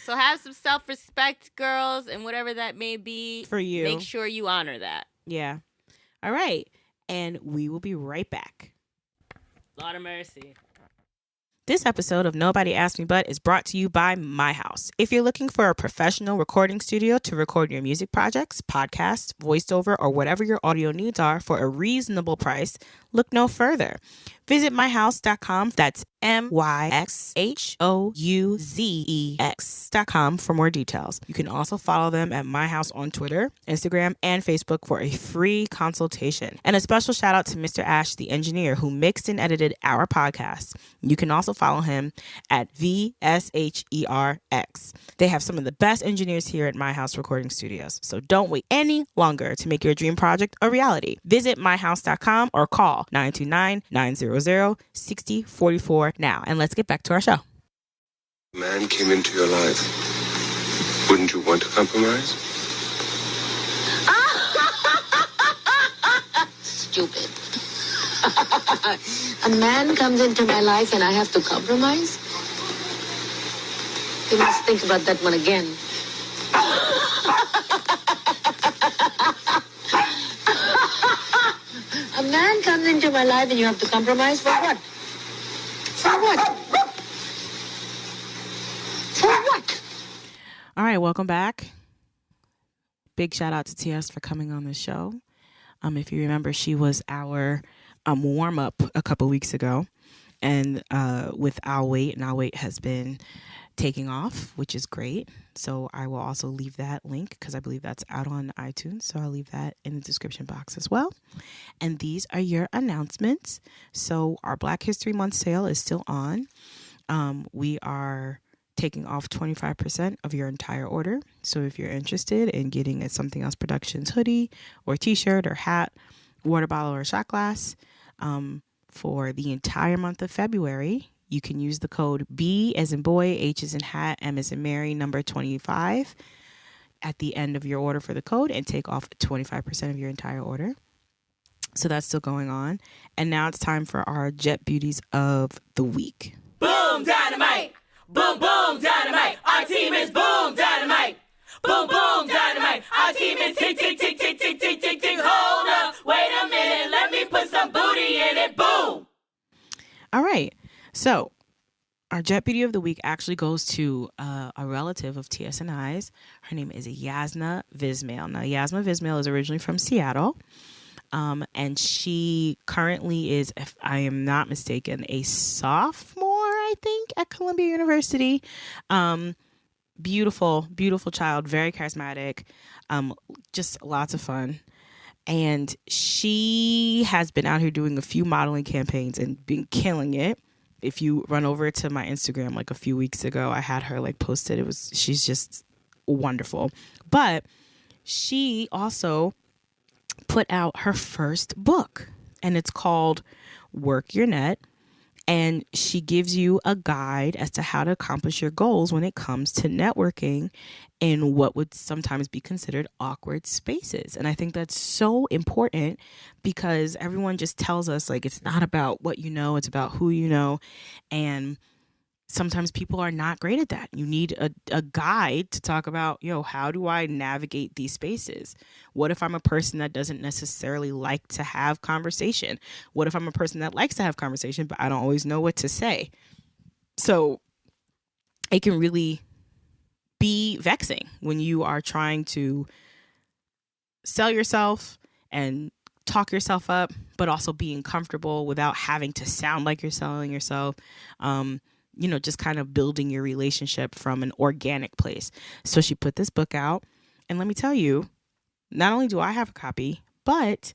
So have some self-respect, girls, and whatever that may be. For you. Make sure you honor that. Yeah. All right. And we will be right back. Lord of mercy. This episode of Nobody Asked Me But is brought to you by My House. If you're looking for a professional recording studio to record your music projects, podcasts, voiceover, or whatever your audio needs are for a reasonable price, look no further. Visit myhouse.com. That's myhouzex.com for more details. You can also follow them at My House on Twitter, Instagram, and Facebook for a free consultation. And a special shout out to Mr. Ash, the engineer who mixed and edited our podcast. You can also follow him at VSHERX. They have some of the best engineers here at My House Recording Studios. So don't wait any longer to make your dream project a reality. Visit myhouse.com or call 929-900-6044 now. And let's get back to our show. A man came into your life. Wouldn't you want to compromise? Stupid. A man comes into my life and I have to compromise? You must think about that one again. A man comes into my life and you have to compromise for what? For what? For what? All right, welcome back. Big shout out to TS for coming on the show. If you remember, she was our warm-up a couple weeks ago. And with I'll Wait, and I'll Wait has been taking off, which is great. So I will also leave that link because I believe that's out on iTunes. So I'll leave that in the description box as well. And these are your announcements. So our Black History Month sale is still on. We are taking off 25% of your entire order. So if you're interested in getting a Something Else Productions hoodie or t-shirt or hat, water bottle or shot glass, for the entire month of February, you can use the code B as in boy, H as in hat, M as in Mary, number 25 at the end of your order for the code and take off 25% of your entire order. So that's still going on. And now it's time for our Jet Beauties of the Week. Boom, dynamite. Boom, boom, dynamite. Our team is boom, dynamite. Boom, boom, dynamite. Our team is tick, tick, tick, tick, tick, tick, tick, tick. Hold up. Wait a minute. Let me put some booty in it. Boom. All right. So our Jet Beauty of the Week actually goes to a relative of TS and I's. Her name is Yasna Vismale. Now, Yasna Vismale is originally from Seattle. And she currently is, if I am not mistaken, a sophomore, I think, at Columbia University. Beautiful, beautiful child, very charismatic, just lots of fun. And she has been out here doing a few modeling campaigns and been killing it. If you run over to my Instagram like a few weeks ago, I had her like posted. She's just wonderful. But she also put out her first book, and it's called Work Your Net. And she gives you a guide as to how to accomplish your goals when it comes to networking in what would sometimes be considered awkward spaces. And I think that's so important because everyone just tells us like it's not about what you know, it's about who you know. And sometimes people are not great at that. You need a guide to talk about, how do I navigate these spaces? What if I'm a person that doesn't necessarily like to have conversation? What if I'm a person that likes to have conversation, but I don't always know what to say? So it can really be vexing when you are trying to sell yourself and talk yourself up, but also being comfortable without having to sound like you're selling yourself. Just kind of building your relationship from an organic place. So she put this book out. And let me tell you, not only do I have a copy, but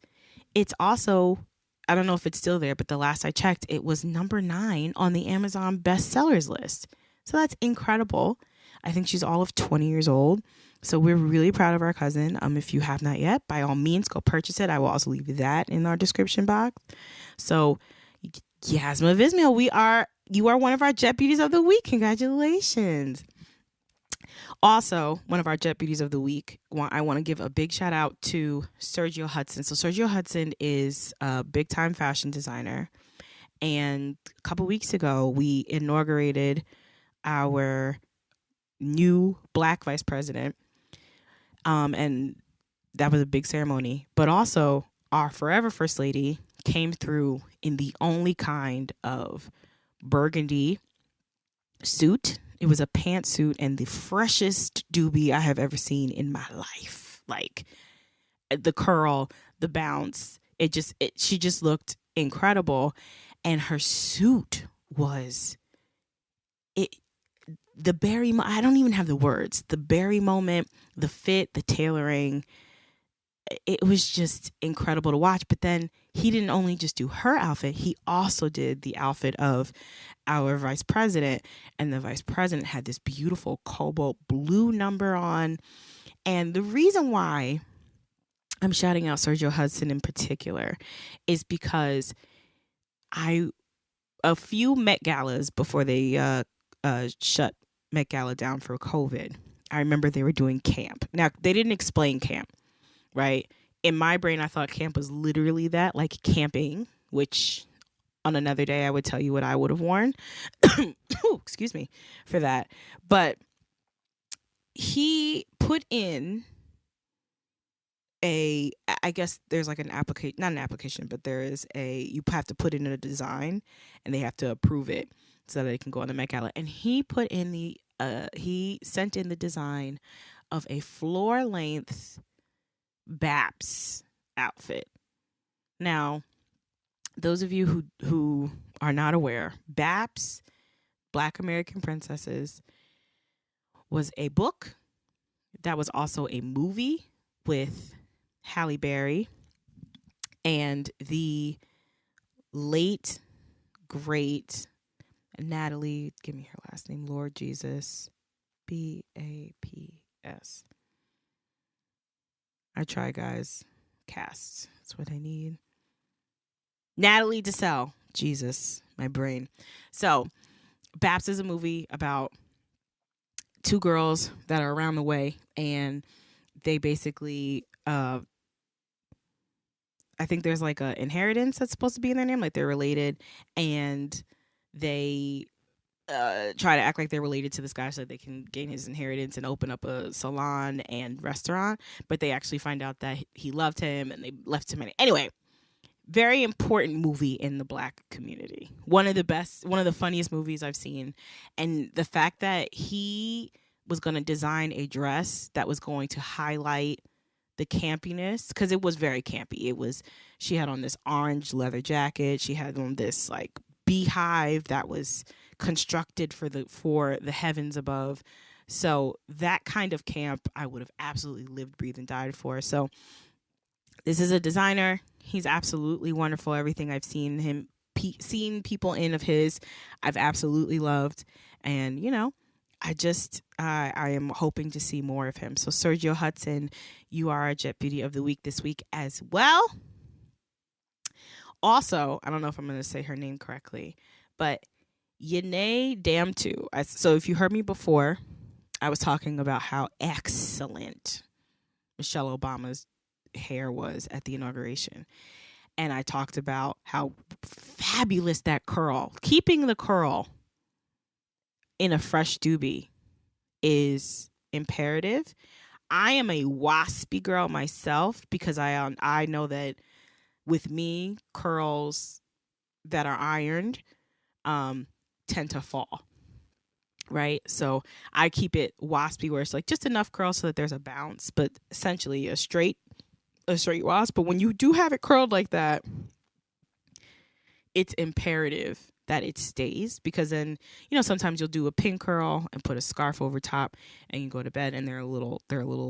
it's also, I don't know if it's still there, but the last I checked, it was number 9 on the Amazon bestsellers list. So that's incredible. I think she's all of 20 years old. So we're really proud of our cousin. If you have not yet, by all means, go purchase it. I will also leave that in our description box. So Yasna Vismale, you are one of our Jet Beauties of the Week. Congratulations. Also, one of our Jet Beauties of the Week, I want to give a big shout out to Sergio Hudson. So Sergio Hudson is a big time fashion designer. And a couple weeks ago, we inaugurated our new Black vice president. And that was a big ceremony. But also, our forever First Lady came through in the only kind of burgundy suit. It was a pantsuit and the freshest doobie I have ever seen in my life. Like the curl, the bounce, she just looked incredible. And her suit was I don't even have the words. The berry moment, the fit, the tailoring. It was just incredible to watch. But then he didn't only just do her outfit, he also did the outfit of our vice president. And the vice president had this beautiful cobalt blue number on. And the reason why I'm shouting out Sergio Hudson in particular is because a few Met Galas before they shut Met Gala down for COVID, I remember they were doing camp. Now, they didn't explain camp, right? In my brain, I thought camp was literally that, like camping, which on another day I would tell you what I would have worn. Excuse me for that. But he put in I guess there's like an application, not an application, but you have to put in a design and they have to approve it so that it can go on the Met Gala. And he put in he sent in the design of a floor length Babs outfit. Now, those of you who are not aware, Babs, Black American Princesses, was a book that was also a movie with Halle Berry and the late, great Natalie, give me her last name, Lord Jesus, B-A-P-S. I try, guys. Casts. That's what I need. Natalie Desselle. Jesus, my brain. So, Babs is a movie about 2 girls that are around the way, and they basically, I think there's like an inheritance that's supposed to be in their name, like they're related, and they try to act like they're related to this guy so that they can gain his inheritance and open up a salon and restaurant, but they actually find out that he loved him and they left him. Anyway, very important movie in the Black community. One of the funniest movies I've seen. And the fact that he was going to design a dress that was going to highlight the campiness, because it was very campy. She had on this orange leather jacket. She had on this like beehive that was constructed for the heavens above. So that kind of camp I would have absolutely lived, breathed, and died for. So this is a designer. He's absolutely wonderful. Everything I've seen people in of his, I've absolutely loved. And, I am hoping to see more of him. So Sergio Hudson, you are our Jet Beauty of the Week this week as well. Also, I don't know if I'm going to say her name correctly, but Yene Demtew. So if you heard me before, I was talking about how excellent Michelle Obama's hair was at the inauguration. And I talked about how fabulous that curl, keeping the curl in a fresh doobie is imperative. I am a waspy girl myself because I know that with me, curls that are ironed tend to fall, right? So I keep it waspy where it's like just enough curl so that there's a bounce, but essentially a straight a straight wasp, but when you do have it curled like that, it's imperative that it stays, because then, sometimes you'll do a pin curl and put a scarf over top and you go to bed and they're a little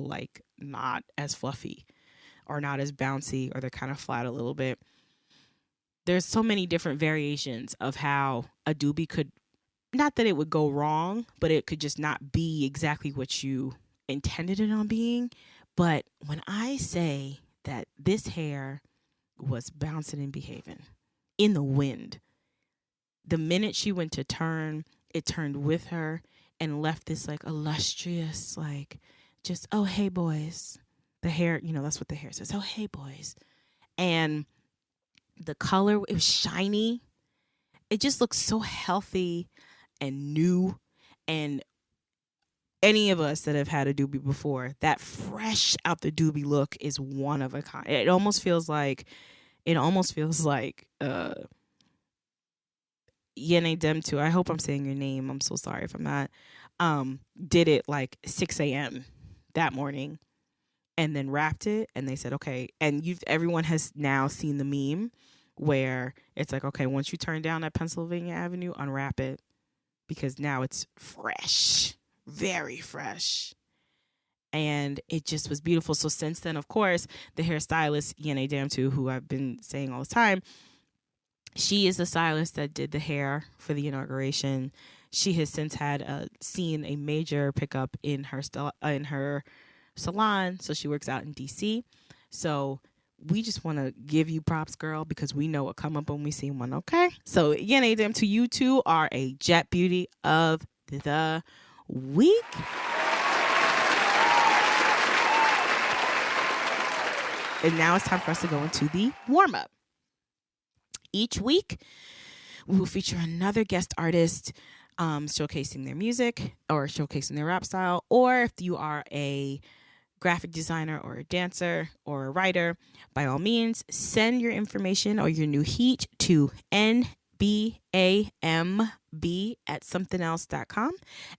like not as fluffy or not as bouncy, or they're kind of flat a little bit. There's so many different variations of how a doobie could, not that it would go wrong, but it could just not be exactly what you intended it on being. But when I say that this hair was bouncing and behaving in the wind, the minute she went to turn, it turned with her and left this like illustrious, like just, oh, hey, boys. The hair, that's what the hair says. Oh, hey, boys. And the color, it was shiny. It just looks so healthy and new. And any of us that have had a doobie before, that fresh out the doobie look is one of a kind. It almost feels like Yene Demtew, I hope I'm saying your name, I'm so sorry if I'm not, did it like 6 a.m. that morning and then wrapped it, and they said, okay, and everyone has now seen the meme where it's like, okay, once you turn down that Pennsylvania Avenue, unwrap it, because now it's fresh, very fresh. And it just was beautiful. So since then, of course, the hairstylist, Yene Demtew, who I've been saying all the time, she is the stylist that did the hair for the inauguration. She has since had seen a major pickup in her salon. So she works out in D.C. So we just want to give you props, girl, because we know what come up when we see one, okay? So Yene Demtew, you two are a Jet Beauty of the week. And now it's time for us to go into the warm-up. Each week, we will feature another guest artist showcasing their music or showcasing their rap style. Or if you are a graphic designer or a dancer or a writer, by all means, send your information or your new heat to nbamb@somethin'els.com,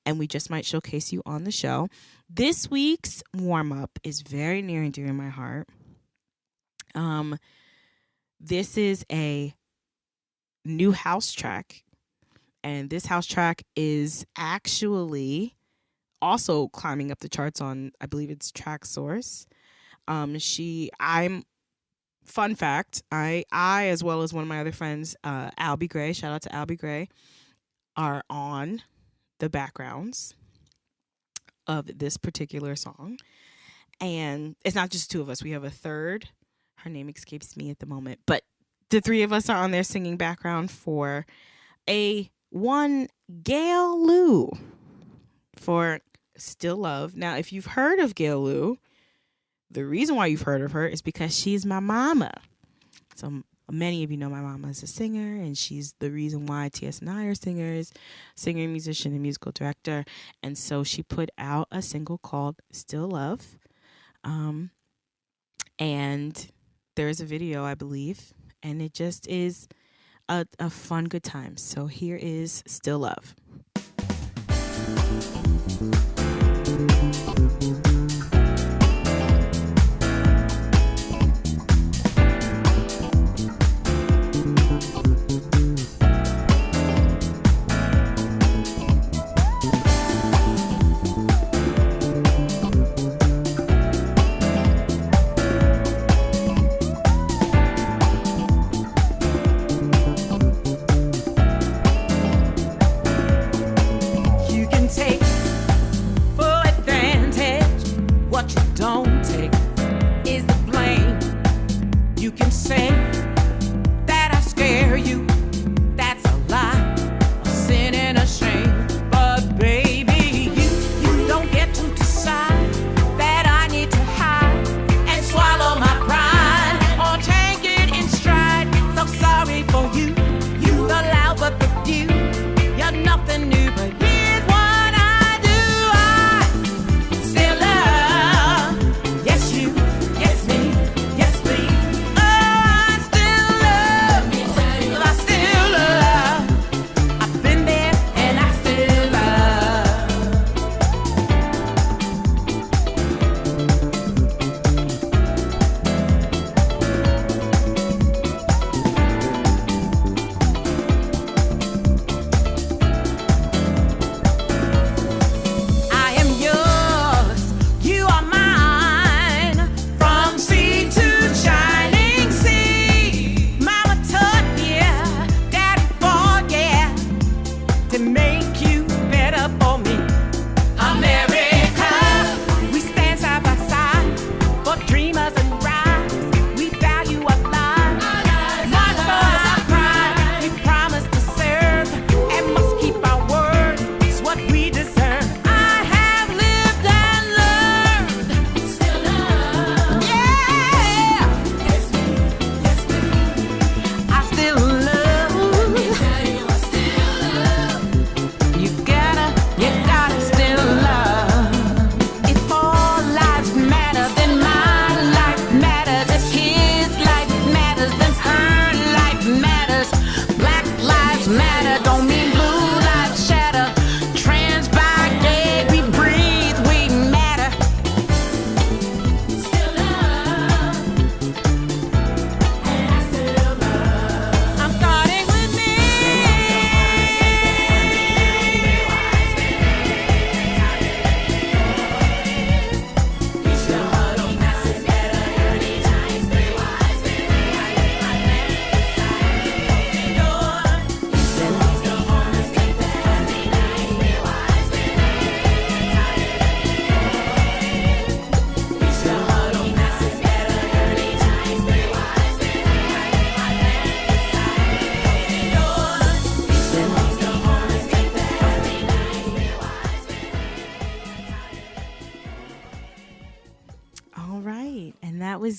and we just might showcase you on the show. This week's warm-up is very near and dear to my heart. This is a new house track, and this house track is actually also climbing up the charts on, I believe it's Track Source. Fun fact, I as well as one of my other friends, Albie Gray, shout out to Albie Gray, are on the backgrounds of this particular song. And it's not just two of us. We have a third. Her name escapes me at the moment, but the three of us are on there singing background for one Gail Lou for Still Love. Now, if you've heard of Gail Lou, the reason why you've heard of her is because she's my mama. So many of you know my mama is a singer, and she's the reason why T.S. and I are singers, singer, musician, and musical director. And so she put out a single called Still Love. And there's a video, I believe, and it just is a fun, good time. So here is Still Love. You can take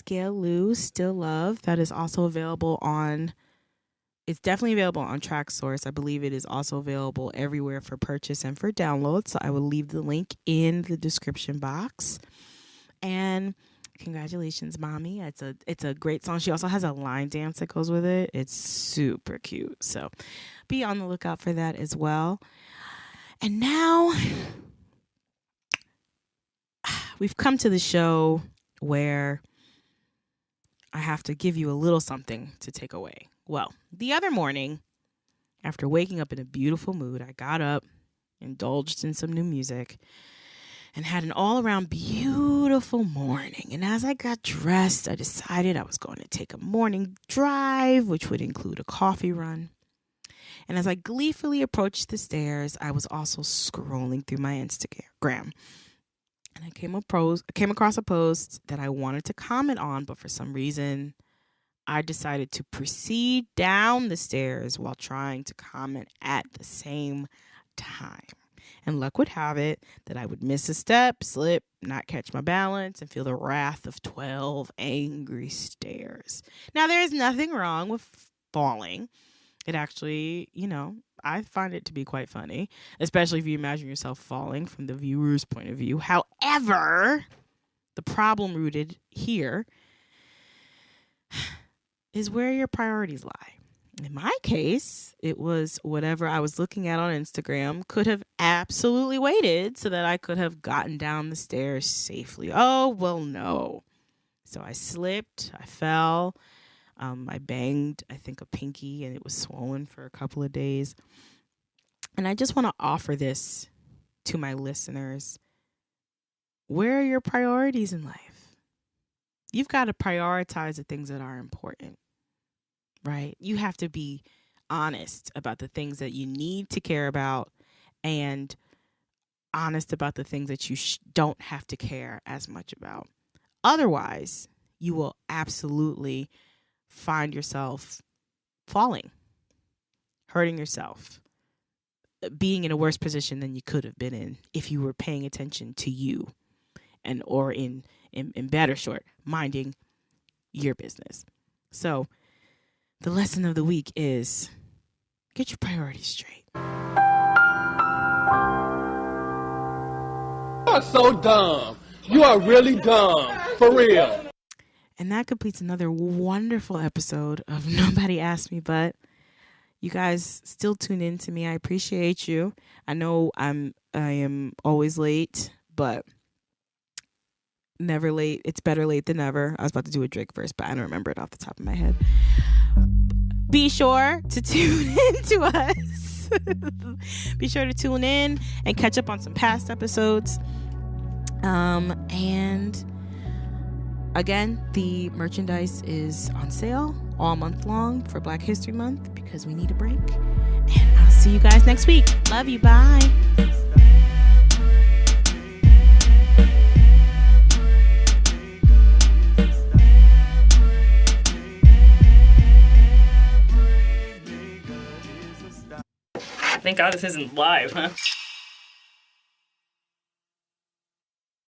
Gail Lou, Still Love. That is also available on, it's definitely available on TrackSource. I believe it is also available everywhere for purchase and for download. So I will leave the link in the description box. And congratulations, mommy. It's a great song. She also has a line dance that goes with it. It's super cute. So be on the lookout for that as well. And now we've come to the show where I have to give you a little something to take away. Well, the other morning, after waking up in a beautiful mood, I got up, indulged in some new music, and had an all-around beautiful morning. And as I got dressed, I decided I was going to take a morning drive, which would include a coffee run. And as I gleefully approached the stairs, I was also scrolling through my Instagram. And I came across a post that I wanted to comment on, but for some reason, I decided to proceed down the stairs while trying to comment at the same time. And luck would have it that I would miss a step, slip, not catch my balance, and feel the wrath of 12 angry stares. Now, there is nothing wrong with falling. It actually, I find it to be quite funny, especially if you imagine yourself falling from the viewer's point of view. However, the problem rooted here is where your priorities lie. In my case, it was whatever I was looking at on Instagram could have absolutely waited so that I could have gotten down the stairs safely. Oh, well, no. So I slipped, I fell. I banged, I think, a pinky, and it was swollen for a couple of days. And I just want to offer this to my listeners. Where are your priorities in life? You've got to prioritize the things that are important, right? You have to be honest about the things that you need to care about and honest about the things that you don't have to care as much about. Otherwise, you will absolutely find yourself falling, hurting yourself, being in a worse position than you could have been in if you were paying attention to you or in better short, minding your business. So the lesson of the week is get your priorities straight. You are so dumb. You are really dumb. For real. And that completes another wonderful episode of Nobody Asked Me But. You guys still tune in to me. I appreciate you. I know I am always late, but never late. It's better late than never. I was about to do a Drake verse, but I don't remember it off the top of my head. Be sure to tune in to us. Be sure to tune in and catch up on some past episodes. And again, the merchandise is on sale all month long for Black History Month because we need a break. And I'll see you guys next week. Love you. Bye. Thank God this isn't live, huh?